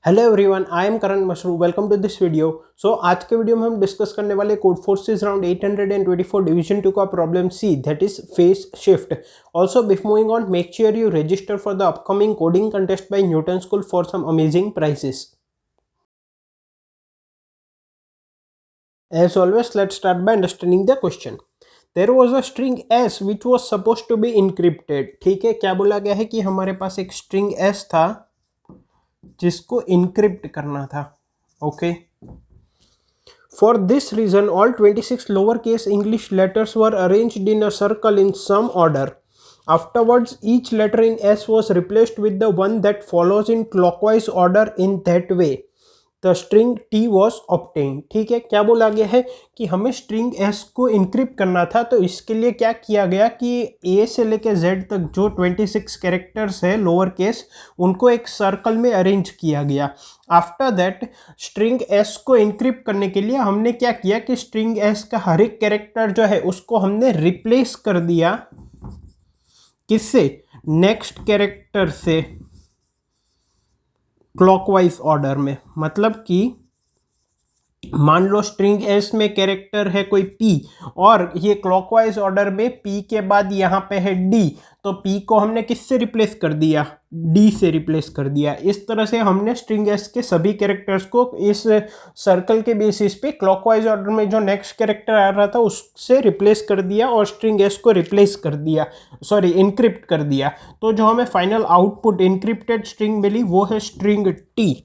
Hello everyone, I am Karan Mashru. Welcome to this video. आज के video में हम डिस्कस करने वाले कोड फोर्सेस राउंड 824 डिवीजन 2 का problem C, that is phase shift. Also before moving on, make sure you register for the upcoming coding contest by Newton School for some amazing prizes. As always, let's start by understanding the question. There was a string s which was supposed to be encrypted. ठीक है, क्या बोला गया है कि हमारे पास एक string s था जिसको encrypt करना था। Okay, For this reason, all 26 lowercase English letters were arranged in a circle in some order. Afterwards, each letter in S was replaced with the one that follows in clockwise order. In that way, the string T was obtain. ठीक है, क्या बोला गया है कि हमें string S को encrypt करना था, तो इसके लिए क्या किया गया कि ए से लेके जेड तक जो 26 कैरेक्टर्स है लोअर केस, उनको एक सर्कल में अरेंज किया गया। आफ्टर दैट स्ट्रिंग एस को इनक्रिप्ट करने के लिए हमने क्या किया कि स्ट्रिंग एस का हर एक कैरेक्टर जो है उसको हमने रिप्लेस कर दिया किससे, नेक्स्ट कैरेक्टर से क्लॉकवाइज ऑर्डर में। मतलब कि मान लो स्ट्रिंग एस में कैरेक्टर है कोई पी और ये क्लॉकवाइज ऑर्डर में पी के बाद यहाँ पे है डी, तो पी को हमने किससे रिप्लेस कर दिया, डी से रिप्लेस कर दिया। इस तरह से हमने स्ट्रिंग एस के सभी कैरेक्टर्स को इस सर्कल के बेसिस पे क्लॉकवाइज ऑर्डर में जो नेक्स्ट कैरेक्टर आ रहा था उससे रिप्लेस कर दिया और स्ट्रिंग एस को रिप्लेस कर दिया, सॉरी इनक्रिप्ट कर दिया। तो जो हमें फाइनल आउटपुट इनक्रिप्टेड स्ट्रिंग मिली वो है string T.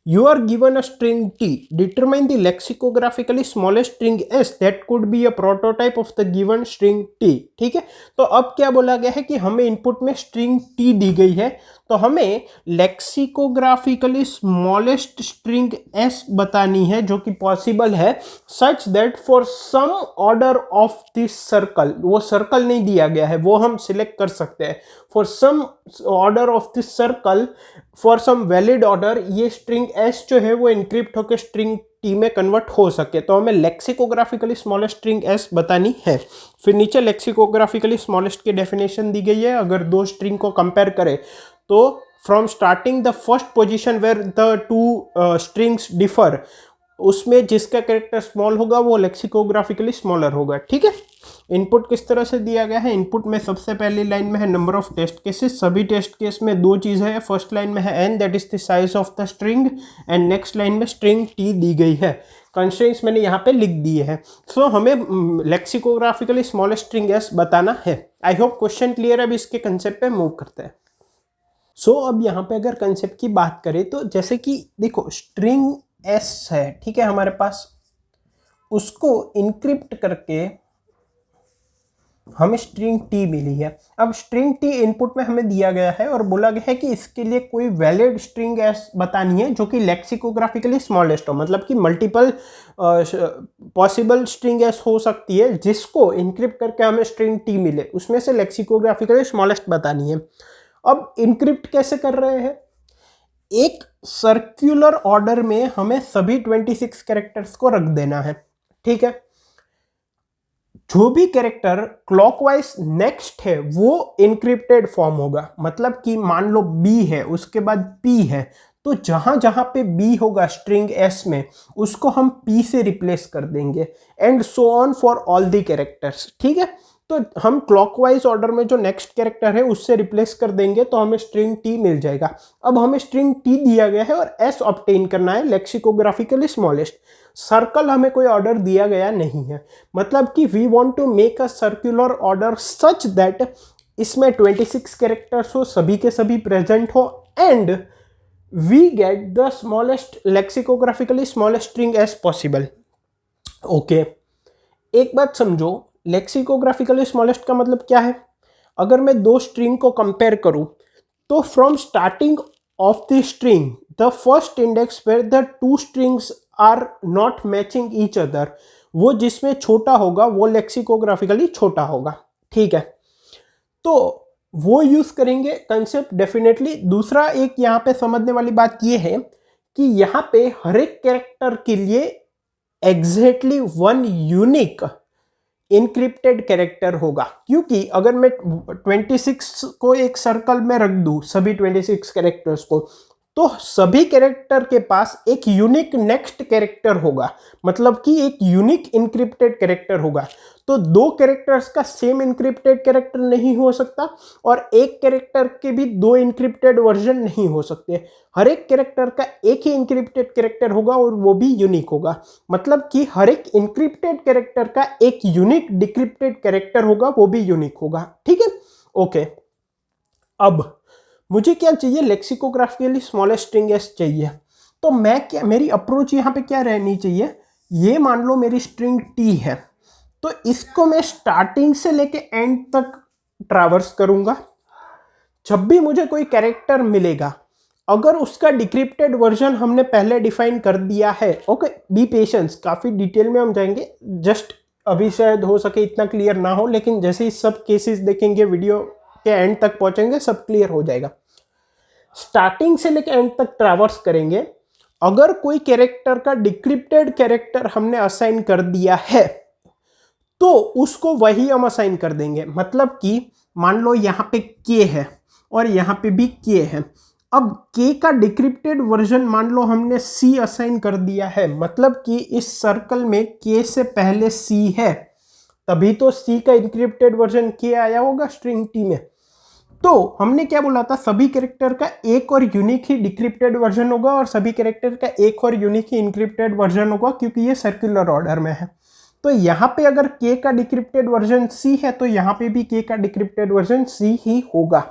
You are given a string T. Determine the lexicographically smallest string S that could be a prototype of the given string T. ठीक है, तो अब क्या बोला गया है कि हमें इनपुट में string T दी गई है, तो हमें लेक्सिकोग्राफिकली स्मॉलेस्ट स्ट्रिंग S बतानी है जो कि पॉसिबल है, such that for some order of this circle, वो सर्कल नहीं दिया गया है, वो हम सिलेक्ट कर सकते हैं, for some order of this circle for some valid order, ये स्ट्रिंग S जो है वो इनक्रिप्ट होकर स्ट्रिंग टी में कन्वर्ट हो सके, तो हमें लेक्सिकोग्राफिकली स्मॉलेस्ट स्ट्रिंग S बतानी है। फिर नीचे लेक्सिकोग्राफिकली स्मॉलेस्ट की डेफिनेशन दी गई है। अगर दो स्ट्रिंग को कंपेयर करें तो from starting the first position where the two strings differ, उसमें जिसका कैरेक्टर स्मॉल होगा वो लेक्सिकोग्राफिकली स्मॉलर होगा। ठीक है, इनपुट किस तरह से दिया गया है, इनपुट में सबसे पहली लाइन में है नंबर ऑफ टेस्ट केसेस। सभी टेस्ट केस में दो चीज़ है, फर्स्ट लाइन में है n that is the size of the string and next line में स्ट्रिंग t दी गई है। कंस्ट्रेंट्स मैंने यहाँ पे लिख दिए हैं। सो हमें लेक्सिकोग्राफिकली स्मॉलेस्ट स्ट्रिंग s बताना है। आई होप क्वेश्चन क्लियर है। अब इसके कंसेप्ट पे मूव करते हैं। अब यहाँ पे अगर कंसेप्ट की बात करें तो जैसे कि देखो स्ट्रिंग एस है, ठीक है, हमारे पास उसको इनक्रिप्ट करके हमें स्ट्रिंग टी मिली है। अब स्ट्रिंग टी इनपुट में हमें दिया गया है और बोला गया है कि इसके लिए कोई वैलिड स्ट्रिंग एस बतानी है जो कि लेक्सिकोग्राफिकली स्मॉलेस्ट हो, मतलब कि मल्टीपल पॉसिबल स्ट्रिंग एस हो सकती है जिसको इनक्रिप्ट करके हमें स्ट्रिंग टी मिले, उसमें से लेक्सिकोग्राफिकली स्मॉलेस्ट बतानी है। अब इनक्रिप्ट कैसे कर रहे हैं, एक सर्कुलर ऑर्डर में हमें सभी 26 कैरेक्टर्स को रख देना है। ठीक है, जो भी कैरेक्टर क्लॉकवाइज नेक्स्ट है वो इनक्रिप्टेड फॉर्म होगा। मतलब कि मान लो B है, उसके बाद P है, तो जहां जहां पे B होगा स्ट्रिंग S में उसको हम P से रिप्लेस कर देंगे and so on for all the characters. ठीक है, तो हम क्लॉकवाइज ऑर्डर में जो नेक्स्ट कैरेक्टर है उससे रिप्लेस कर देंगे तो हमें स्ट्रिंग टी मिल जाएगा। अब हमें स्ट्रिंग टी दिया गया है और एस ऑब्टेन करना है लेक्सिकोग्राफिकली स्मॉलेस्ट। सर्कल हमें कोई ऑर्डर दिया गया नहीं है, मतलब कि we want to make a circular order such that इसमें 26 कैरेक्टर्स हो, सभी के सभी प्रेजेंट हो and we get the smallest lexicographically smallest string as possible. Okay, एक बात समझो, लेक्सिकोग्राफिकली स्मॉलेस्ट का मतलब क्या है। अगर मैं दो स्ट्रिंग को कंपेयर करूं तो from starting of the string the first index where the two strings are not matching each other, वो जिसमें छोटा होगा वो लेक्सिकोग्राफिकली छोटा होगा। ठीक है, तो वो यूज करेंगे कंसेप्ट डेफिनेटली। दूसरा एक यहाँ पे समझने वाली बात ये है कि यहाँ पे हर एक कैरेक्टर के लिए exactly one unique encrypted character होगा, क्योंकि अगर मैं 26 को एक सर्कल में रख दूं सभी 26 कैरेक्टर्स को, तो सभी कैरेक्टर के पास एक यूनिक नेक्स्ट कैरेक्टर होगा, मतलब कि एक यूनिक इनक्रिप्टेड कैरेक्टर होगा। तो दो कैरेक्टर्स का सेम इनक्रिप्टेड कैरेक्टर नहीं हो सकता और एक कैरेक्टर के भी दो इनक्रिप्टेड वर्जन नहीं हो सकते। हर एक कैरेक्टर का एक ही इनक्रिप्टेड कैरेक्टर होगा और वो भी यूनिक होगा, मतलब कि हर एक इनक्रिप्टेड कैरेक्टर का एक यूनिक डिक्रिप्टेड कैरेक्टर होगा, वो भी यूनिक होगा। ठीक है, ओके। अब मुझे क्या चाहिए, लेक्सिकोग्राफिकली स्मॉलेस्ट स्ट्रिंग एस चाहिए। तो मैं क्या, मेरी अप्रोच यहाँ पे क्या रहनी चाहिए, ये मान लो मेरी स्ट्रिंग टी है, तो इसको मैं स्टार्टिंग से लेके एंड तक ट्रैवर्स करूंगा। जब भी मुझे कोई कैरेक्टर मिलेगा, अगर उसका डिक्रिप्टेड वर्जन हमने पहले डिफाइन कर दिया है, ओके, बी पेशेंस, काफ़ी डिटेल में हम जाएंगे, जस्ट अभी शायद हो सके इतना क्लियर ना हो, लेकिन जैसे ही सब केसेस देखेंगे, वीडियो के एंड तक पहुंचेंगे, सब क्लियर हो जाएगा। स्टार्टिंग से लेकर एंड तक ट्रैवर्स करेंगे। अगर कोई कैरेक्टर का डिक्रिप्टेड कैरेक्टर हमने असाइन कर दिया है तो उसको वही हम असाइन कर देंगे। मतलब कि मान लो यहाँ पे के है और यहाँ पे भी के है। अब के का डिक्रिप्टेड वर्जन मान लो हमने सी असाइन कर दिया है, मतलब कि इस सर्कल में के से पहले सी है, तभी तो सी का इंक्रिप्टेड वर्जन के आया होगा स्ट्रिंग टी में। तो हमने क्या बोला था, सभी कैरेक्टर का एक और यूनिक ही डिक्रिप्टेड वर्जन होगा और सभी कैरेक्टर का एक और यूनिक ही इंक्रिप्टेड वर्जन होगा, क्योंकि ये सर्कुलर ऑर्डर में है। तो यहाँ पे अगर के का डिक्रिप्टेड वर्जन सी है तो यहाँ पे भी के का डिक्रिप्टेड वर्जन सी ही होगा।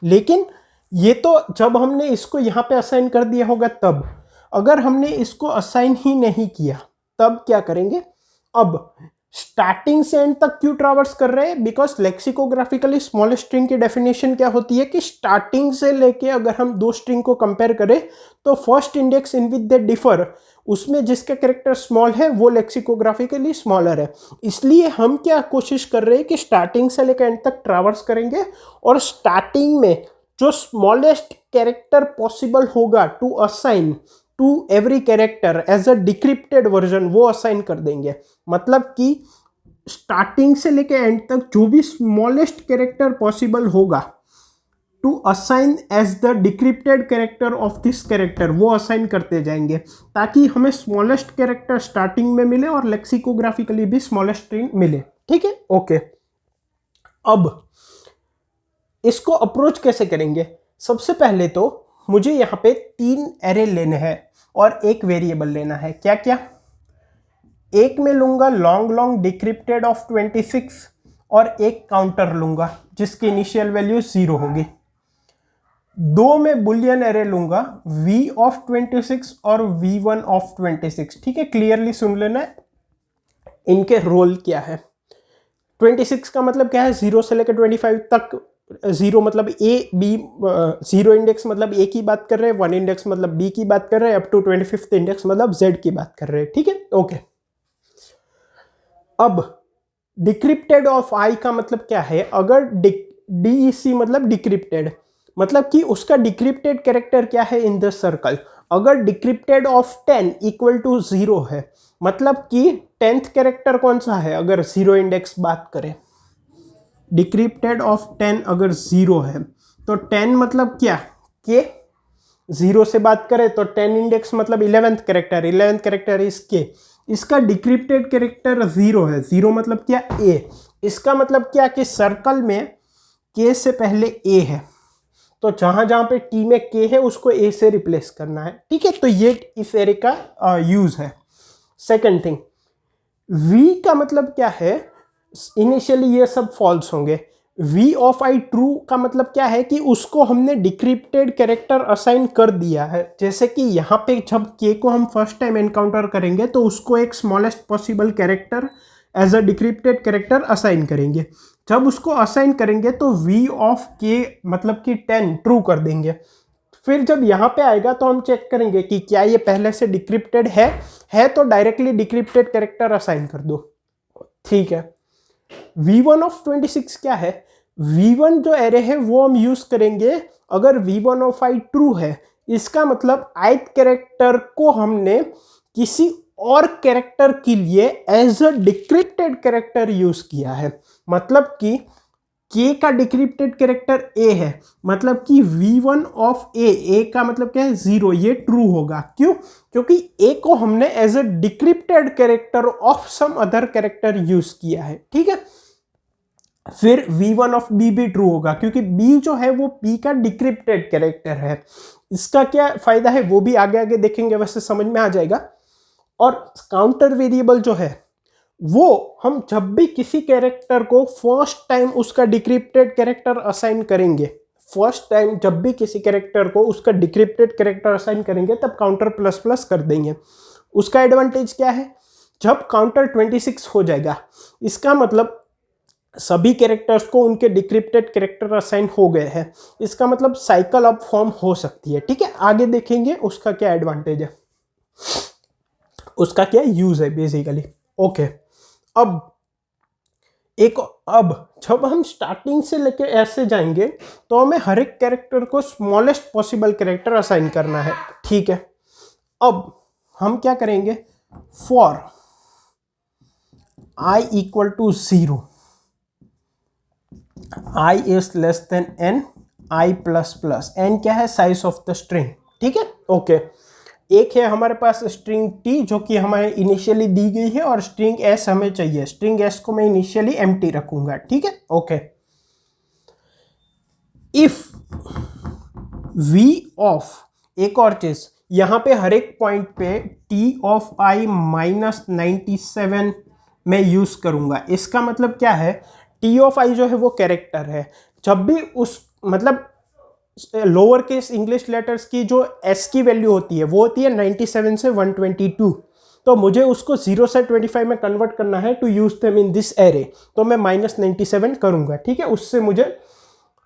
लेकिन ये तो जब हमने इसको यहाँ पे असाइन कर दिया होगा तब। अगर हमने इसको असाइन ही नहीं किया तब क्या करेंगे। अब स्टार्टिंग से एंड तक क्यों ट्रैवर्स कर रहे हैं, बिकॉज लेक्सिकोग्राफिकली स्मॉलेस्ट स्ट्रिंग की डेफिनेशन क्या होती है कि स्टार्टिंग से लेके अगर हम दो स्ट्रिंग को कंपेयर करें तो first index in which they differ, उसमें जिसका कैरेक्टर स्मॉल है वो लेक्सिकोग्राफिकली स्मॉलर है। इसलिए हम क्या कोशिश कर रहे हैं कि स्टार्टिंग से लेकर एंड तक ट्रैवर्स करेंगे और स्टार्टिंग में जो स्मॉलेस्ट कैरेक्टर पॉसिबल होगा to assign to every character as a decrypted version, वो असाइन कर देंगे। मतलब कि स्टार्टिंग से लेके एंड तक जो भी स्मॉलेस्ट कैरेक्टर पॉसिबल होगा to assign as the decrypted character of this character, वो असाइन करते जाएंगे ताकि हमें स्मॉलेस्ट कैरेक्टर स्टार्टिंग में मिले और लेक्सिकोग्राफिकली भी स्मॉलेस्ट स्ट्रिंग मिले। ठीक है, ओके। अब इसको अप्रोच कैसे करेंगे। सबसे पहले तो मुझे यहाँ पे 3 एरे लेने हैं और एक वेरिएबल लेना है। क्या क्या, एक में लूंगा लॉन्ग लॉन्ग डिक्रिप्टेड ऑफ 26 और एक काउंटर लूंगा जिसकी इनिशियल वैल्यू 0 होगी। 2 में बुलियन एरे लूंगा v ऑफ 26 और v1 ऑफ 26। ठीक है, क्लियरली सुन लेना इनके रोल क्या है। 26 का मतलब क्या है, 0 से लेकर 25 तक। 0 मतलब ए बी, 0 इंडेक्स मतलब ए की बात कर रहे हैं, 1 इंडेक्स मतलब बी की बात कर रहे हैं, अप टू 25th इंडेक्स मतलब जेड की बात कर रहे हैं। ठीक है, ओके। अब डिक्रिप्टेड ऑफ आई का मतलब क्या है, अगर डीईसी मतलब डिक्रिप्टेड, मतलब कि उसका डिक्रिप्टेड कैरेक्टर क्या है इन द सर्कल। अगर डिक्रिप्टेड ऑफ 10 इक्वल टू 0 है, मतलब कि 10th कैरेक्टर कौन सा है, अगर 0 इंडेक्स बात करें, डिक्रिप्टेड ऑफ 10 अगर 0 है तो 10 मतलब क्या, के। 0 से बात करें तो 10 इंडेक्स मतलब 11th character, 11th character is के। इसका डिक्रिप्टेड कैरेक्टर 0 है, 0 मतलब क्या, ए। इसका मतलब क्या कि सर्कल में के से पहले ए है, तो जहां जहां पे टी में के है उसको ए से रिप्लेस करना है। ठीक है, तो ये इस एरे का यूज है। सेकंड थिंग, वी का मतलब क्या है, इनिशियली ये सब फॉल्स होंगे। v ऑफ आई ट्रू का मतलब क्या है कि उसको हमने डिक्रिप्टेड कैरेक्टर असाइन कर दिया है। जैसे कि यहाँ पे जब k को हम फर्स्ट टाइम एनकाउंटर करेंगे तो उसको एक smallest possible character as a decrypted character assign करेंगे। जब उसको असाइन करेंगे तो v ऑफ k मतलब कि 10 ट्रू कर देंगे। फिर जब यहाँ पे आएगा तो हम चेक करेंगे कि क्या ये पहले से डिक्रिप्टेड है तो डायरेक्टली डिक्रिप्टेड कैरेक्टर असाइन कर दो। ठीक है, v1 ऑफ 26 क्या है, v1 जो एरे है वो हम यूज करेंगे अगर v1 ऑफ आई ट्रू है। इसका मतलब ith कैरेक्टर को हमने किसी और कैरेक्टर के लिए as a decrypted character use किया है। मतलब कि K का डिक्रिप्टेड कैरेक्टर A है, मतलब कि V1 ऑफ A का मतलब क्या है 0, ये ट्रू होगा। क्यों? क्योंकि A को हमने as a decrypted character of some other character use किया है, ठीक है। फिर V1 ऑफ B भी ट्रू होगा क्योंकि B जो है वो P का डिक्रिप्टेड कैरेक्टर है। इसका क्या फायदा है वो भी आगे आगे देखेंगे, वैसे समझ में आ जाएगा। और काउंटर वेरिएबल जो है वो हम जब भी किसी कैरेक्टर को फर्स्ट टाइम उसका डिक्रिप्टेड कैरेक्टर असाइन करेंगे, फर्स्ट टाइम जब भी किसी कैरेक्टर को उसका डिक्रिप्टेड कैरेक्टर असाइन करेंगे तब काउंटर प्लस प्लस कर देंगे। उसका एडवांटेज क्या है? जब काउंटर 26 हो जाएगा इसका मतलब सभी कैरेक्टर्स को उनके डिक्रिप्टेड कैरेक्टर असाइन हो गए हैं, इसका मतलब साइकिल अप फॉर्म हो सकती है, ठीक है। आगे देखेंगे उसका क्या एडवांटेज है, उसका क्या यूज है बेसिकली। ओके, अब जब हम स्टार्टिंग से लेके ऐसे जाएंगे तो हमें हर एक कैरेक्टर को स्मॉलेस्ट पॉसिबल कैरेक्टर असाइन करना है, ठीक है। अब हम क्या करेंगे, for i equal to 0, i is less than n, i plus plus, n क्या है, साइज ऑफ द स्ट्रिंग, ठीक है। ओके, एक है हमारे पास स्ट्रिंग t जो कि हमारे इनिशियली दी गई है, और स्ट्रिंग s हमें चाहिए। स्ट्रिंग s को मैं इनिशियली एम्प्टी रखूंगा, ठीक है। ओके, इफ v ऑफ, एक और चीज यहां पे हर एक पॉइंट पे t ऑफ i माइनस 97 मैं यूज करूंगा। इसका मतलब क्या है, t ऑफ i जो है वो कैरेक्टर है। जब भी उस मतलब लोअर केस इंग्लिश लेटर्स की जो s की वैल्यू होती है वो होती है 97 से 122, तो मुझे उसको 0 से 25 में कन्वर्ट करना है to use them in this array, तो मैं -97 करूंगा, ठीक है। उससे मुझे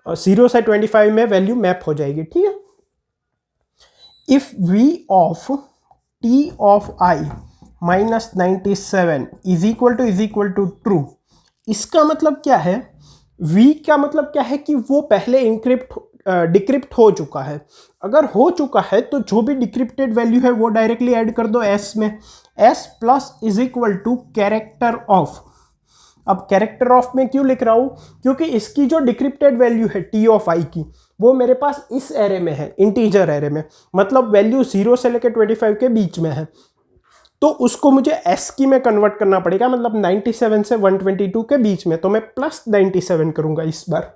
0 से 25 में वैल्यू मैप हो जाएगी, ठीक है। If v of t of i minus 97 is equal to true, इसका मतलब क्या है, v का मतलब क्या है कि वो पहले डिक्रिप्ट हो चुका है। अगर हो चुका है तो जो भी डिक्रिप्टेड वैल्यू है वो डायरेक्टली ऐड कर दो s में, s plus is equal to character of. अब कैरेक्टर ऑफ में क्यों लिख रहा हूं, क्योंकि इसकी जो डिक्रिप्टेड वैल्यू है t ऑफ i की वो मेरे पास इस एरे में है, इंटीजर एरे में, मतलब वैल्यू 0 से लेकर 25 के बीच में है, तो उसको मुझे s की में कन्वर्ट करना पड़ेगा, मतलब 97 से 122 के बीच में, तो मैं प्लस 97 करूंगा इस बार,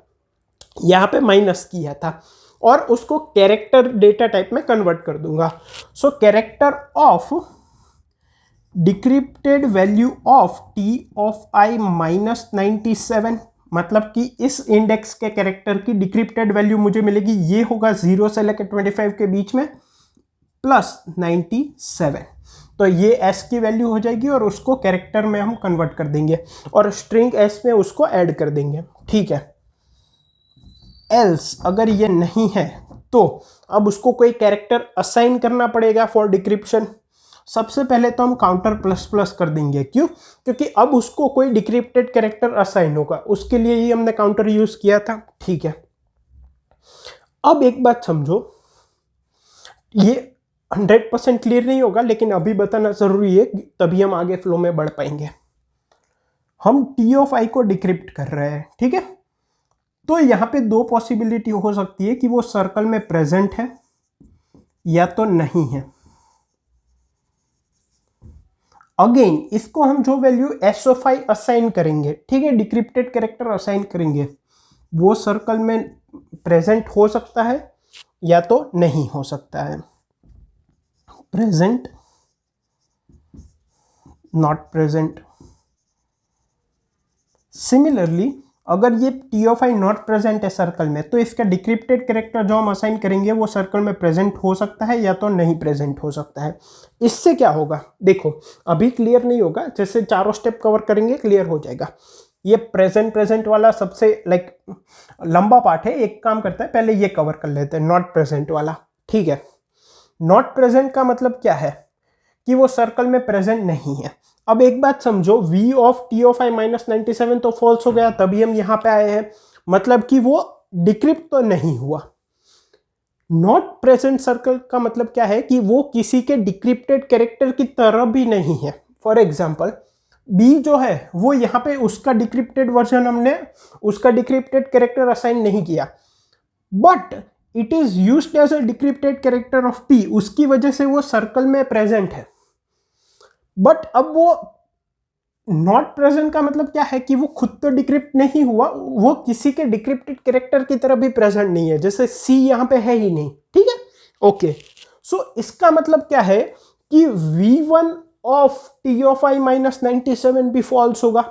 यहाँ पे माइनस किया था, और उसको कैरेक्टर डेटा टाइप में कन्वर्ट कर दूंगा। So character of decrypted value of t of i minus 97, मतलब कि इस इंडेक्स के कैरेक्टर की डिक्रिप्टेड वैल्यू मुझे मिलेगी, ये होगा 0 से लेकर 25 के बीच में प्लस 97, तो ये s की वैल्यू हो जाएगी और उसको कैरेक्टर में हम कन्वर्ट कर देंगे और स्ट्रिंग s में उसको ऐड कर देंगे, ठीक है। एल्स अगर ये नहीं है तो अब उसको कोई कैरेक्टर असाइन करना पड़ेगा फॉर डिक्रिप्शन। सबसे पहले तो हम काउंटर प्लस प्लस कर देंगे, क्यों, क्योंकि अब उसको कोई डिक्रिप्टेड कैरेक्टर असाइन होगा, उसके लिए ही हमने काउंटर यूज किया था, ठीक है। अब एक बात समझो, ये 100% क्लियर नहीं होगा लेकिन अभी बताना जरूरी है, तभी हम आगे फ्लो में बढ़ पाएंगे। हम t ऑफ i को डिक्रिप्ट कर रहे हैं, ठीक है, तो यहां पे दो पॉसिबिलिटी हो सकती है कि वो सर्कल में प्रेजेंट है या तो नहीं है। अगेन इसको हम जो value s of i assign करेंगे, ठीक है, डिक्रिप्टेड कैरेक्टर असाइन करेंगे, वो सर्कल में प्रेजेंट हो सकता है या तो नहीं हो सकता है। Present, not present. सिमिलरली अगर ये t of i not present है सर्कल में, तो इसका डिक्रिप्टेड कैरेक्टर जो हम असाइन करेंगे वो सर्कल में प्रेजेंट हो सकता है या तो नहीं प्रेजेंट हो सकता है। इससे क्या होगा, देखो अभी क्लियर नहीं होगा, जैसे चारों स्टेप कवर करेंगे क्लियर हो जाएगा। ये प्रेजेंट वाला सबसे लंबा पार्ट है, एक काम करता है पहले ये कवर कर लेते हैं, नॉट प्रेजेंट वाला, ठीक है। नॉट प्रेजेंट का मतलब क्या है कि वो सर्कल में प्रेजेंट नहीं है। अब एक बात समझो, v of t of i minus 97 तो फॉल्स हो गया, तभी हम यहां पे आए हैं, मतलब कि वो डिक्रिप्ट तो नहीं हुआ। नॉट प्रेजेंट सर्कल का मतलब क्या है कि वो किसी के डिक्रिप्टेड कैरेक्टर की तरह भी नहीं है। फॉर एग्जाम्पल बी जो है वो यहाँ पे उसका डिक्रिप्टेड वर्जन, हमने उसका डिक्रिप्टेड कैरेक्टर असाइन नहीं किया, but it is used as a decrypted character of P, उसकी वजह से वो सर्कल में प्रेजेंट है। बट अब वो नॉट प्रेजेंट का मतलब क्या है कि वो खुद तो डिक्रिप्ट नहीं हुआ, वो किसी के डिक्रिप्टेड कैरेक्टर की तरह भी प्रेजेंट नहीं है, जैसे सी यहाँ पे है ही नहीं, ठीक है। ओके, सो इसका मतलब क्या है कि v1 of T of I minus 97 भी फॉल्स होगा।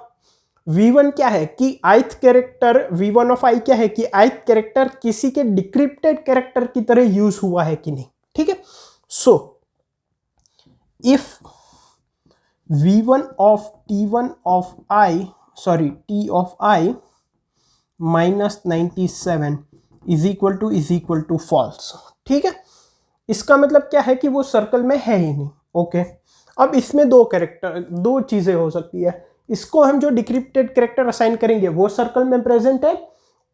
v1 क्या है कि ith कैरेक्टर, v1 ऑफ आई क्या है कि ith कैरेक्टर किसी के डिक्रिप्टेड कैरेक्टर की तरह यूज हुआ है कि नहीं, ठीक है। So if v1 of t1 of I, sorry t of I minus 97 is equal to false, ठीक है। इसका मतलब क्या है कि वो सर्कल में है ही नहीं। ओके, अब इसमें दो चीजें हो सकती है, इसको हम जो डिक्रिप्टेड कैरेक्टर असाइन करेंगे वो सर्कल में प्रेजेंट है,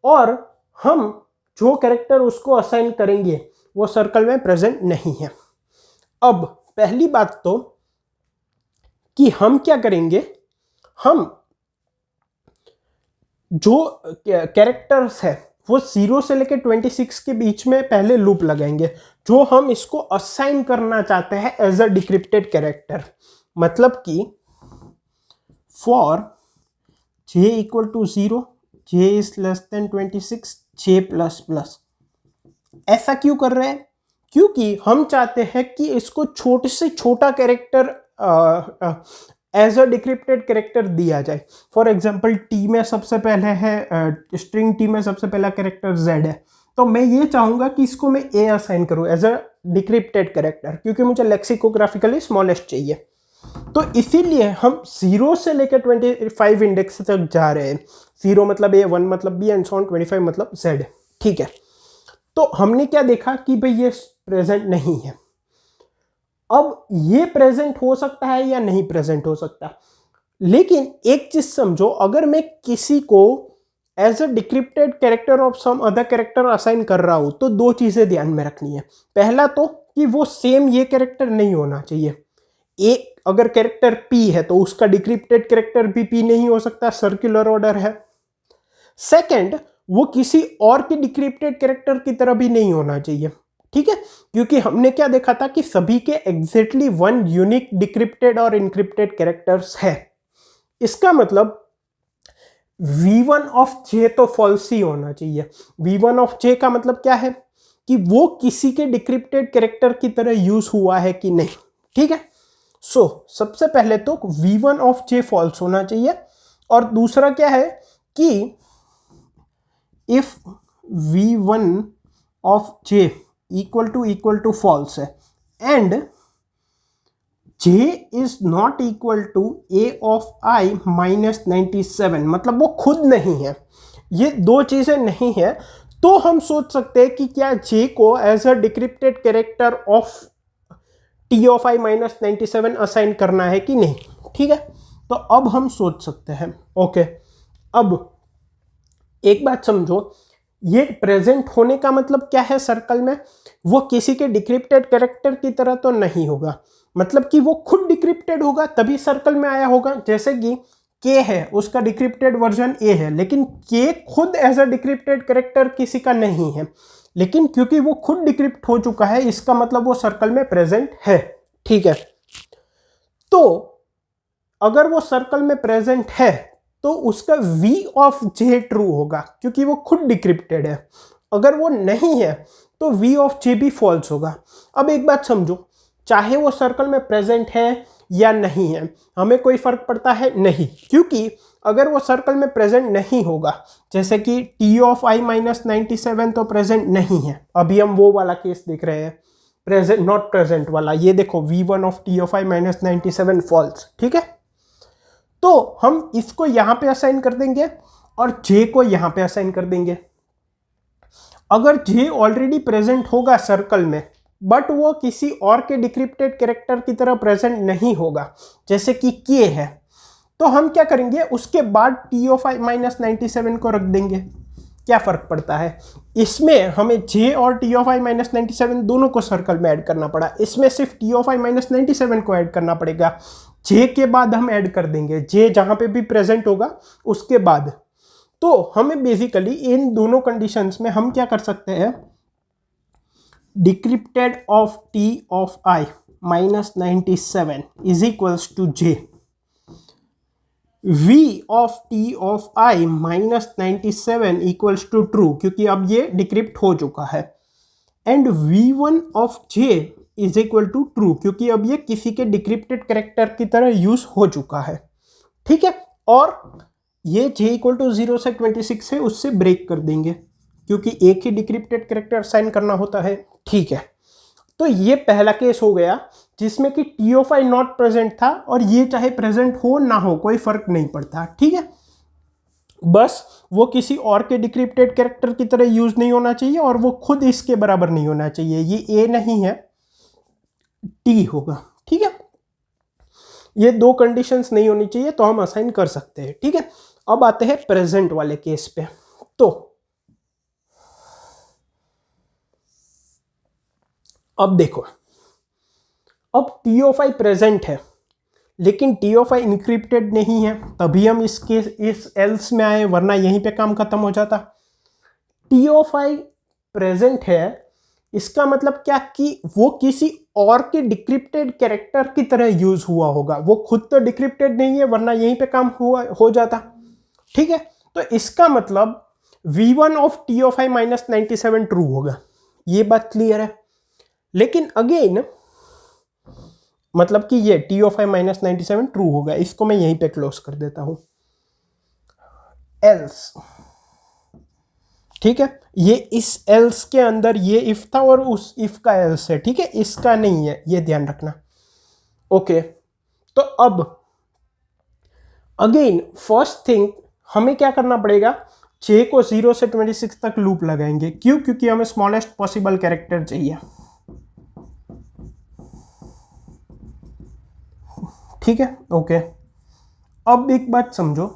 और हम जो कैरेक्टर उसको असाइन करेंगे वो सर्कल में प्रेजेंट नहीं है। अब पहली बात तो कि हम क्या करेंगे, हम जो कैरेक्टर्स है वो 0 से लेकर 26 के बीच में पहले लूप लगाएंगे, जो हम इसको असाइन करना चाहते हैं एज अ डिक्रिप्टेड कैरेक्टर। मतलब कि for j equal to 0, j is less than 26, j plus plus. ऐसा क्यों कर रहे हैं? क्योंकि हम चाहते हैं कि इसको छोटे से छोटा character as a decrypted character दिया जाए। फॉर एग्जाम्पल टी में सबसे पहले है स्ट्रिंग टी में सबसे पहला कैरेक्टर z है, तो मैं ये चाहूंगा कि इसको मैं a असाइन करूं एज अ डिक्रिप्टेड कैरेक्टर, क्योंकि मुझे लेक्सिकोग्राफिकली स्मॉलेस्ट चाहिए। तो इसीलिए हम 0 से लेकर 25 इंडेक्स तक जा रहे हैं। 0 मतलब a, 1 मतलब b एंड सो ऑन, 25 मतलब z, ठीक है। तो हमने क्या देखा कि भाई ये प्रेजेंट नहीं है। अब ये प्रेजेंट हो सकता है या नहीं प्रेजेंट हो सकता, लेकिन एक चीज समझो, अगर मैं किसी को as a decrypted character of some other character assign कर रहा हूं तो दो चीजें ध्यान में रखनी है। पहला तो कि वो सेम ये कैरेक्टर नहीं होना चाहिए। एक अगर कैरेक्टर p है तो उसका डिक्रिप्टेड कैरेक्टर भी p नहीं हो सकता, सर्कुलर ऑर्डर है। सेकंड, वो किसी और के डिक्रिप्टेड कैरेक्टर की तरह भी नहीं होना चाहिए, ठीक है, क्योंकि हमने क्या देखा था कि सभी के एग्जैक्टली 1 यूनिक डिक्रिप्टेड और इनक्रिप्टेड कैरेक्टर्स है। इसका मतलब v1 ऑफ j तो फॉल्स ही होना चाहिए। v1 ऑफ j का मतलब क्या है कि वो किसी के डिक्रिप्टेड कैरेक्टर की तरह यूज हुआ है कि नहीं, ठीक है। सो सबसे पहले तो v1 ऑफ j फॉल्स होना चाहिए, और दूसरा क्या है कि if v1 of j equal to false है and j is not equal to a of i minus 97, मतलब वो खुद नहीं है, ये दो चीजें नहीं है, तो हम सोच सकते हैं कि क्या j को as a decrypted character of t of i minus 97 assign करना है कि नहीं, ठीक है। तो अब हम सोच सकते हैं। ओके, अब एक बात समझो, ये प्रेजेंट होने का मतलब क्या है सर्कल में, वो किसी के डिक्रिप्टेड कैरेक्टर की तरह तो नहीं होगा, मतलब कि वो खुद डिक्रिप्टेड होगा तभी सर्कल में आया होगा। जैसे कि k है, उसका डिक्रिप्टेड वर्जन a है, लेकिन k खुद एज अ डिक्रिप्टेड कैरेक्टर किसी का नहीं है, लेकिन क्योंकि वो खुद डिक्रिप्ट हो चुका है इसका मतलब वो सर्कल में प्रेजेंट है, ठीक है। तो अगर वो सर्कल में प्रेजेंट है तो उसका v ऑफ j ट्रू होगा, क्योंकि वो खुद डिक्रिप्टेड है। अगर वो नहीं है तो v ऑफ j भी फॉल्स होगा। अब एक बात समझो, चाहे वो सर्कल में प्रेजेंट है या नहीं है, हमें कोई फर्क पड़ता है नहीं, क्योंकि अगर वो सर्कल में प्रेजेंट नहीं होगा, जैसे कि t ऑफ i माइनस 97 तो प्रेजेंट नहीं है, अभी हम वो वाला केस देख रहे हैं, प्रेजेंट नॉट प्रेजेंट वाला। ये देखो v1 of t of i minus 97 false, ठीक है। तो हम इसको यहां पे असाइन कर देंगे और j को यहां पे असाइन कर देंगे। अगर j ऑलरेडी प्रेजेंट होगा सर्कल में, बट वो किसी और के डिक्रिप्टेड कैरेक्टर की तरह प्रेजेंट नहीं होगा, जैसे कि k है, तो हम क्या करेंगे, उसके बाद t ऑफ i माइनस 97 को रख देंगे। क्या फर्क पड़ता है इसमें, हमें j और t ऑफ i माइनस 97 दोनों को सर्कल में ऐड करना पड़ा, इसमें सिर्फ t ऑफ i माइनस 97 को ऐड करना पड़ेगा। जे के बाद हम ऐड कर देंगे, जे जहां पे भी प्रेजेंट होगा उसके बाद। तो हमें बेसिकली इन दोनों कंडीशंस में हम क्या कर सकते हैं, decrypted of T of I -97 is equals to J v of T of I -97 equals to true, क्योंकि अब ये डिक्रिप्ट हो चुका है, and v1 of j is equal to true, क्योंकि अब ये किसी के डिक्रिप्टेड कैरेक्टर की तरह यूज हो चुका है। ठीक है, और ये j इक्वल टू 0 से 26 है, उससे ब्रेक कर देंगे क्योंकि एक ही डिक्रिप्टेड कैरेक्टर असाइन करना होता है। ठीक है, तो ये पहला केस हो गया जिसमें कि T of I not present था, और ये चाहे प्रेजेंट हो ना हो कोई फर्क नहीं पड़ता। ठीक है, बस वो किसी और के डिक्रिप्टेड कैरेक्टर की तरह यूज नहीं होना चाहिए, और वो खुद इसके बराबर नहीं होना चाहिए। ये ए नहीं है, टी होगा। ठीक है, ये दो कंडीशंस नहीं होनी चाहिए, तो हम असाइन कर सकते हैं। ठीक है, अब आते हैं प्रेजेंट वाले केस पे। तो अब देखो, अब टी ऑफ आई प्रेजेंट है लेकिन टी ऑफ आई इनक्रिप्टेड नहीं है, तभी हम इस एल्स में आए, वरना यहीं पे काम खत्म हो जाता। टी ऑफ आई प्रेजेंट है, इसका मतलब क्या कि वो किसी और के डिक्रिप्टेड कैरेक्टर की तरह यूज हुआ होगा। वो खुद तो डिक्रिप्टेड नहीं है, वरना यहीं पे काम हो जाता। ठीक है, तो इसका मतलब v1 of T of I -97 true होगा। ये बात क्लियर है। लेकिन अगेन मतलब कि ये टी ऑफ आई -97 ट्रू होगा। इसको मैं यहीं पे क्लोज कर देता हूं। एल्स, ठीक है, ये इस एल्स के अंदर ये इफ था और उस इफ का एल्स है। ठीक है, इसका नहीं है, ये ध्यान रखना। ओके, तो अब अगेन फर्स्ट थिंग हमें क्या करना पड़ेगा, जे को 0 से 26 तक लूप लगाएंगे। क्यों? क्योंकि हमें स्मॉलेस्ट पॉसिबल कैरेक्टर चाहिए। ठीक है, ओके। अब एक बात समझो,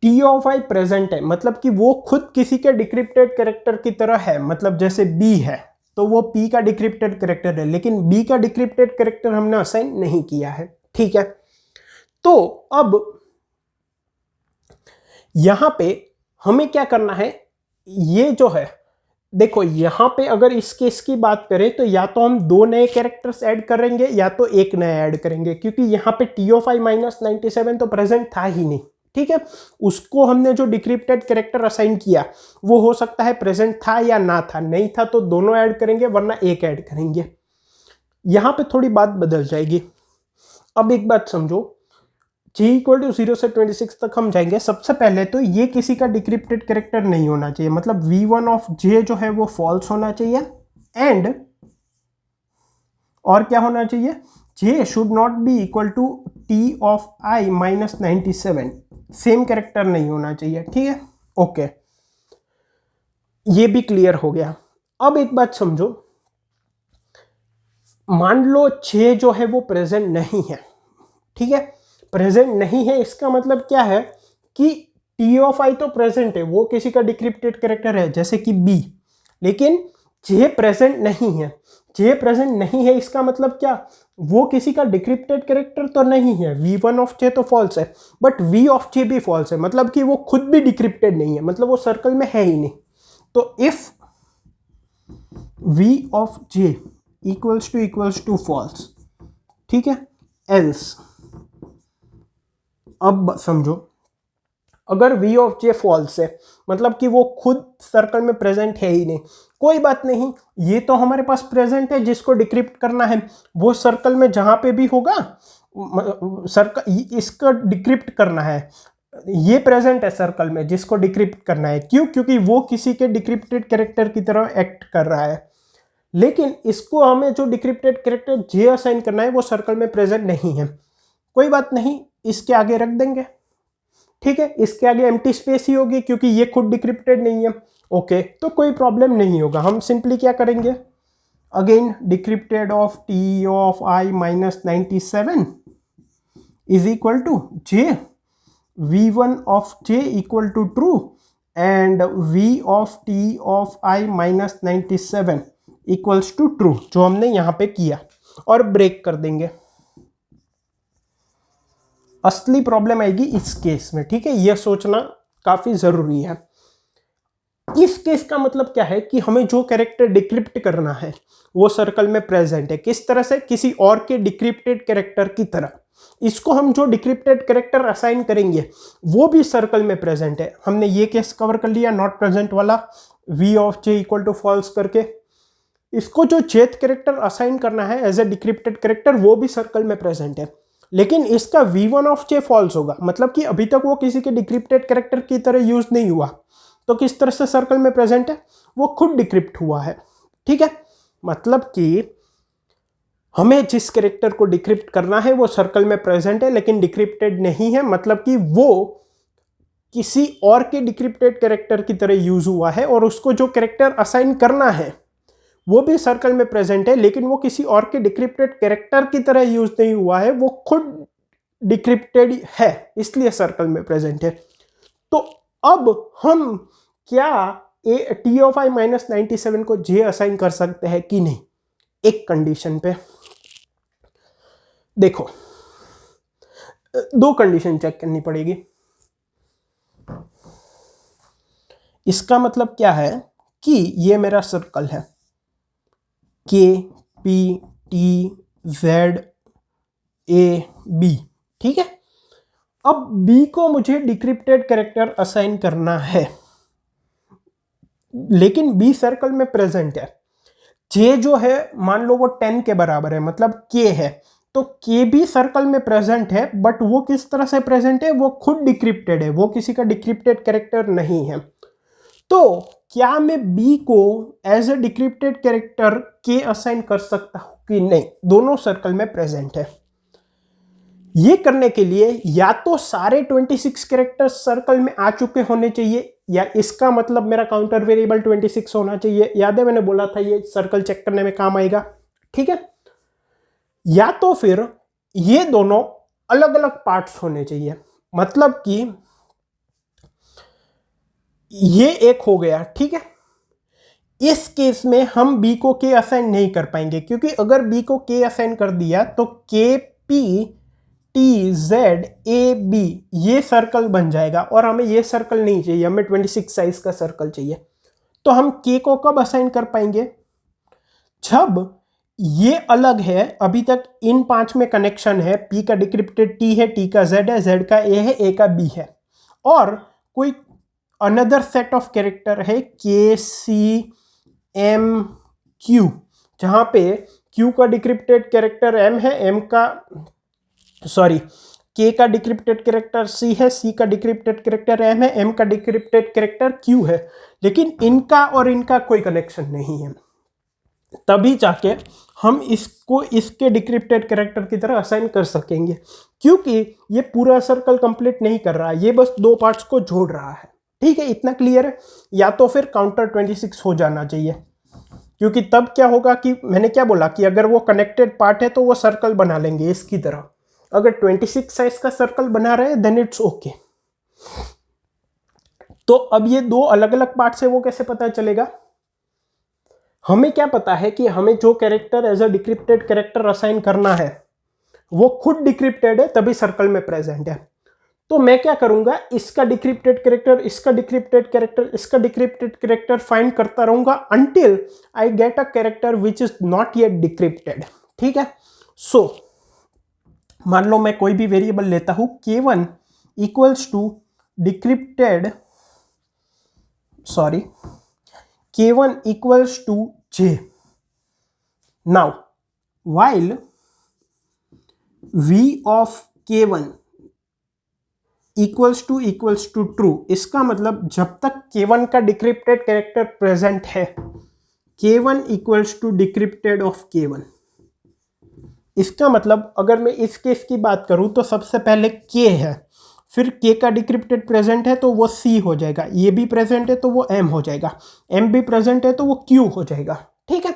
टी ऑफ आई प्रेजेंट है, मतलब कि वो खुद किसी के डिक्रिप्टेड कैरेक्टर की तरह है। मतलब जैसे बी है तो वो पी का डिक्रिप्टेड कैरेक्टर है, लेकिन बी का डिक्रिप्टेड कैरेक्टर हमने असाइन नहीं किया है। ठीक है, तो अब यहां पे हमें क्या करना है, ये जो है देखो, यहां पे अगर इस केस की बात करें तो या तो हम दो नए कैरेक्टर्स ऐड करेंगे या तो एक नया ऐड करेंगे, क्योंकि यहां पे टी ऑफ आई -97 तो प्रेजेंट था ही नहीं। ठीक है, उसको हमने जो डिक्रिप्टेड कैरेक्टर असाइन किया वो हो सकता है प्रेजेंट था या ना था। नहीं था तो दोनों ऐड करेंगे, वरना एक ऐड करेंगे। यहां पे थोड़ी बात बदल जाएगी। अब एक बात समझो, G इक्वल टू 0 से 26 तक हम जाएंगे। सबसे पहले तो ये किसी का डिक्रिप्टेड कैरेक्टर नहीं होना चाहिए, मतलब v1 ऑफ J जो है वो फॉल्स होना चाहिए, एंड और क्या होना चाहिए, J should not be equal to T of I -97, same character नहीं होना चाहिए। ठीक है, ओके, ये भी क्लियर हो गया। अब एक बात समझो, मान लो J जो है वो प्रेजेंट नहीं है। ठीक है, प्रेजेंट नहीं है, इसका मतलब क्या है कि टी ऑफ आई तो प्रेजेंट है, वो किसी का डिक्रिप्टेड कैरेक्टर है जैसे कि बी, लेकिन जे प्रेजेंट नहीं है। जे प्रेजेंट नहीं है इसका मतलब क्या, वो किसी का डिक्रिप्टेड कैरेक्टर तो नहीं है। v1 ऑफ जे तो फॉल्स है, बट v ऑफ जे भी फॉल्स है, मतलब कि वो खुद भी डिक्रिप्टेड नहीं है, मतलब वो सर्कल में है ही नहीं। तो if v of J equals to false, ठीक है, एल्स, अब समझो, अगर v ऑफ जे फॉल्स है मतलब कि वो खुद सर्कल में प्रेजेंट है ही नहीं। कोई बात नहीं, ये तो हमारे पास प्रेजेंट है, जिसको डिक्रिप्ट करना है वो सर्कल में जहां पे भी होगा सर्कल, इसका डिक्रिप्ट करना है। ये प्रेजेंट है सर्कल में, जिसको डिक्रिप्ट करना है। क्यों? क्योंकि वो किसी के डिक्रिप्टेड कैरेक्टर की तरह एक्ट कर रहा है। लेकिन इसको हमें जो डिक्रिप्टेड कैरेक्टर जे असाइन करना है वो सर्कल में प्रेजेंट नहीं है। कोई बात नहीं, इसके आगे रख देंगे। ठीक है, इसके आगे एम्प्टी स्पेस ही होगी क्योंकि ये खुद डिक्रिप्टेड नहीं है। ओके, तो कोई प्रॉब्लम नहीं होगा। हम सिंपली क्या करेंगे, again decrypted of T of I -97 is equal to J, v1 of J equal to true, and v of T of I -97 equals to true, जो हमने यहाँ पे किया। और ब्रेक कर देंगे। असली प्रॉब्लम आएगी इस केस में, ठीक है, यह सोचना काफी जरूरी है। इस केस का मतलब क्या है कि हमें जो कैरेक्टर डिक्रिप्ट करना है वो सर्कल में प्रेजेंट है। किस तरह से? किसी और के डिक्रिप्टेड कैरेक्टर की तरह। इसको हम जो डिक्रिप्टेड कैरेक्टर असाइन करेंगे वो भी सर्कल में प्रेजेंट है। हमने ये केस कवर कर लिया नॉट प्रेजेंट वाला, v of j equal to false करके। इसको जो jth कैरेक्टर असाइन करना है एज ए डिक्रिप्टेड कैरेक्टर वो भी सर्कल में प्रेजेंट है, लेकिन इसका v1 ऑफ j फॉल्स होगा, मतलब कि अभी तक वो किसी के डिक्रिप्टेड कैरेक्टर की तरह यूज नहीं हुआ। तो किस तरह से सर्कल में प्रेजेंट है? वो खुद डिक्रिप्ट हुआ है, ठीक है। मतलब कि हमें जिस कैरेक्टर को डिक्रिप्ट करना है वो सर्कल में प्रेजेंट है लेकिन डिक्रिप्टेड नहीं है, मतलब कि वो किसी और के डिक्रिप्टेड कैरेक्टर की तरह यूज हुआ है, और उसको जो कैरेक्टर असाइन करना है वो भी सर्कल में प्रेजेंट है लेकिन वो किसी और के डिक्रिप्टेड कैरेक्टर की तरह यूज नहीं हुआ है, वो खुद डिक्रिप्टेड है, इसलिए सर्कल में प्रेजेंट है। तो अब हम क्या टी ऑफ आई माइनस 97 को जे असाइन कर सकते हैं कि नहीं? एक कंडीशन पे देखो, दो कंडीशन चेक करनी पड़ेगी। इसका मतलब क्या है कि ये मेरा सर्कल है K P T Z A B, ठीक है। अब बी को मुझे डिक्रिप्टेड कैरेक्टर असाइन करना है लेकिन बी सर्कल में प्रेजेंट है। जे जो है मान लो वो 10 के बराबर है, मतलब के है, तो के भी सर्कल में प्रेजेंट है, बट वो किस तरह से प्रेजेंट है? वो खुद डिक्रिप्टेड है, वो किसी का डिक्रिप्टेड कैरेक्टर नहीं है। तो क्या मैं बी को एज ए डिक्रिप्टेड कैरेक्टर के असाइन कर सकता हूं कि नहीं? दोनों सर्कल में प्रेजेंट है। ये करने के लिए या तो सारे 26 कैरेक्टर्स सर्कल में आ चुके होने चाहिए, या इसका मतलब मेरा काउंटर वेरिएबल 26 होना चाहिए। याद है मैंने बोला था ये सर्कल चेक करने में काम आएगा, ठीक है। या तो फिर ये दोनों अलग अलग पार्ट्स होने चाहिए, मतलब कि ये एक हो गया, ठीक है। इस केस में हम बी को के असाइन नहीं कर पाएंगे, क्योंकि अगर बी को के असाइन कर दिया तो K P T Z A B ये सर्कल बन जाएगा, और हमें ये सर्कल नहीं चाहिए, हमें 26 साइज का सर्कल चाहिए। तो हम के को कब असाइन कर पाएंगे? जब ये अलग है, अभी तक इन 5 में कनेक्शन है, पी का डिक्रिप्टेड टी है, टी का जेड है, जेड का ए है, ए का बी है, और कोई अनदर सेट ऑफ कैरेक्टर है के सी एम क्यू, जहां पे क्यू का डिक्रिप्टेड कैरेक्टर एम है, एम का के का डिक्रिप्टेड कैरेक्टर सी है, सी का डिक्रिप्टेड कैरेक्टर एम है, एम का डिक्रिप्टेड कैरेक्टर क्यू है, लेकिन इनका और इनका कोई कनेक्शन नहीं है। तभी जाके हम इसको इसके डिक्रिप्टेड कैरेक्टर की तरह असाइन कर सकेंगे, क्योंकि ये पूरा सर्कल कंप्लीट नहीं कर रहा है, ये बस दो पार्ट्स को जोड़ रहा है, ठीक है। इतना क्लियर है? या तो फिर काउंटर 26 हो जाना चाहिए, क्योंकि तब क्या होगा कि मैंने क्या बोला कि अगर वो कनेक्टेड पार्ट है तो वो सर्कल बना लेंगे इसकी तरह। अगर 26 साइज का सर्कल बना रहे हैं देन इट्स ओके। तो अब ये दो अलग अलग पार्ट्स है, वो कैसे पता चलेगा? हमें क्या पता है कि हमें जो character as a decrypted character assign करना है वो खुद डिक्रिप्टेड है, तभी सर्कल में प्रेजेंट है। तो मैं क्या करूंगा, इसका डिक्रिप्टेड कैरेक्टर, इसका डिक्रिप्टेड कैरेक्टर, इसका डिक्रिप्टेड कैरेक्टर फाइंड करता रहूंगा until I get a character which is not yet decrypted, ठीक है। सो मान लो मैं कोई भी वेरिएबल लेता हूं, k1 equals to decrypted k1 equals to j. Now, while v of k1 equals to true, इसका मतलब जब तक k1 का डिक्रिप्टेड कैरेक्टर प्रेजेंट है, k1 equals to decrypted of k1। इसका मतलब अगर मैं इस केस की बात करूं तो सबसे पहले k है, फिर k का डिक्रिप्टेड प्रेजेंट है तो वो c हो जाएगा, ये भी प्रेजेंट है तो वो m हो जाएगा, m भी प्रेजेंट है तो वो q हो जाएगा, ठीक है।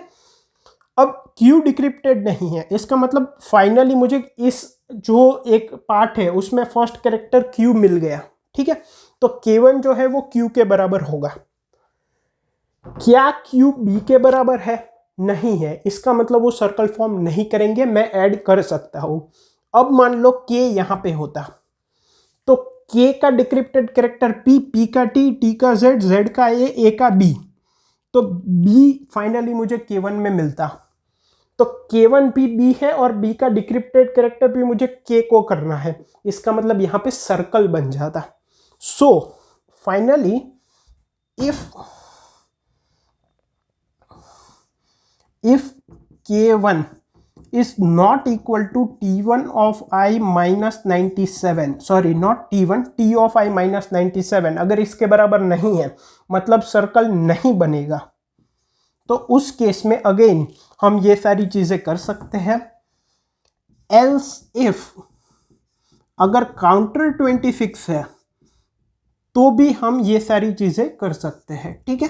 अब q डिक्रिप्टेड नहीं है, इसका मतलब फाइनली मुझे इस जो एक पार्ट है उसमें फर्स्ट कैरेक्टर q मिल गया, ठीक है। तो k1 जो है वो q के बराबर होगा। क्या q b के बराबर है? नहीं है, इसका मतलब वो सर्कल फॉर्म नहीं करेंगे, मैं ऐड कर सकता हूँ। अब मान लो k यहाँ पे होता, तो k का डिक्रिप्टेड कैरेक्टर p, p का t, t का z, z का a का b, तो b फाइनली मुझे k1 में मिलता। तो k1 भी b है और b का डिक्रिप्टेड कैरेक्टर भी मुझे k को करना है, इसका मतलब यहाँ पे सर्कल बन जाता। So finally if k1 is not equal to t1 of I minus 97, sorry not t1, t of I minus 97, अगर इसके बराबर नहीं है मतलब सर्कल नहीं बनेगा, तो उस केस में अगेन हम ये सारी चीजें कर सकते हैं। एल्स इफ अगर काउंटर 26 है तो भी हम ये सारी चीजें कर सकते हैं, ठीक है,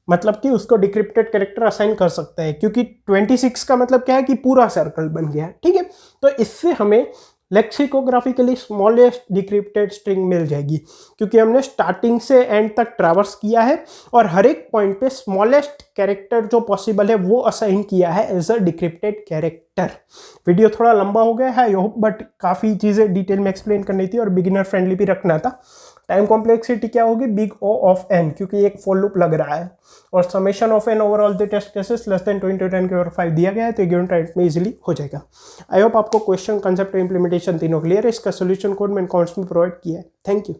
मतलब कि उसको डिक्रिप्टेड कैरेक्टर असाइन कर सकते हैं, क्योंकि 26 का मतलब क्या है कि पूरा सर्कल बन गया, ठीक है। तो इससे हमें लेक्सिकोग्राफिकली स्मॉलेस्ट डिक्रिप्टेड स्ट्रिंग मिल जाएगी, क्योंकि हमने स्टार्टिंग से एंड तक ट्रैवर्स किया है और हर एक पॉइंट पे स्मॉलेस्ट कैरेक्टर जो पॉसिबल है वो असाइन किया है as a decrypted character. Video थोड़ा लंबा हो गया है आई होप, बट काफ़ी चीज़ें डिटेल में एक्सप्लेन करनी थी और बिगिनर फ्रेंडली भी रखना था। टाइम कॉम्प्लेक्सिटी क्या होगी, बिग ओ ऑफ एन, क्योंकि एक फॉर लूप लग रहा है, और summation of N overall the test cases less than 20 to 10 के 5 दिया गया है, तो गिवन टाइम में इजीली हो जाएगा। आई होप आपको क्वेश्चन, कंसेप्ट, इंप्लीमेंटेशन तीनों क्लियर है। इसका सोल्यूशन कोड मैंने कमेंट्स में प्रोवाइड किया है। Thank you.